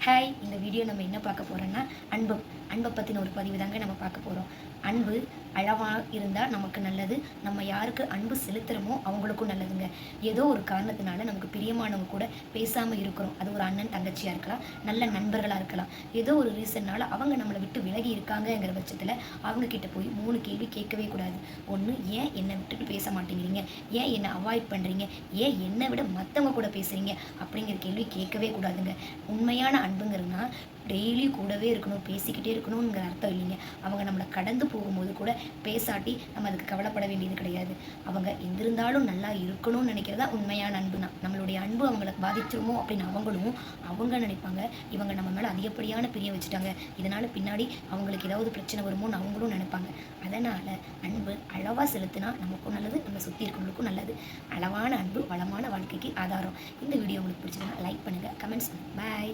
Hi, இந்த video நம்ம என்ன பார்க்க போகிறோன்னா அன்பை பற்றின ஒரு பதிவு தாங்க நம்ம பார்க்க போகிறோம். அன்பு அளவாக இருந்தால் நமக்கு நல்லது. நம்ம யாருக்கு அன்பு செலுத்துகிறோமோ அவங்களுக்கும் நல்லதுங்க. ஏதோ ஒரு காரணத்தினால நமக்கு பிரியமானவங்க கூட பேசாமல் இருக்கிறோம். அது ஒரு அண்ணன் தங்கச்சியாக இருக்கலாம், நல்ல நண்பர்களாக இருக்கலாம். ஏதோ ஒரு ரீசன்னால் அவங்க நம்மளை விட்டு விலகி இருக்காங்கங்கிற பட்சத்தில் அவங்கக்கிட்ட போய் 3 கேள்வி கேட்கவே கூடாது. ஒன்று, ஏன் என்னை விட்டுட்டு பேச மாட்டேங்கிறீங்க? ஏன் என்னை அவாய்ட் பண்ணுறீங்க? ஏன் என்னை விட மற்றவங்க கூட பேசுகிறீங்க? அப்படிங்கிற கேள்வி கேட்கவே கூடாதுங்க. உண்மையான அன்புங்கிறதுனா டெய்லி கூடவே இருக்கணும், பேசிக்கிட்டே இருக்கணுங்கிற அர்த்தம் இல்லைங்க. அவங்க நம்மளை கடந்து போகும்போது கூட பேசாட்டி நம்ம அதுக்கு கவலைப்பட வேண்டியது கிடையாது. அவங்க எங்கிருந்தாலும் நல்லா இருக்கணும்னு நினைக்கிறதா உண்மையான அன்பு தான். நம்மளுடைய அன்பு அவங்களை பாதிச்சிருமோ அப்படின்னு அவங்க நினைப்பாங்க, இவங்க நம்ம மேலே அதிகப்படியான பிரியம் வச்சுட்டாங்க, இதனால் பின்னாடி அவங்களுக்கு ஏதாவது பிரச்சனை வருமோன்னு அவங்களும் நினைப்பாங்க. அதனால் அன்பு அளவாக செலுத்தினா நமக்கும் நல்லது, நம்ம சுற்றி இருக்கிறவங்களுக்கும் நல்லது. அளவான அன்பு வளமான வாழ்க்கைக்கு ஆதாரம். இந்த வீடியோ உங்களுக்கு பிடிச்சதுன்னா லைக் பண்ணுங்கள், கமெண்ட்ஸ் பண்ணுங்கள். பாய்.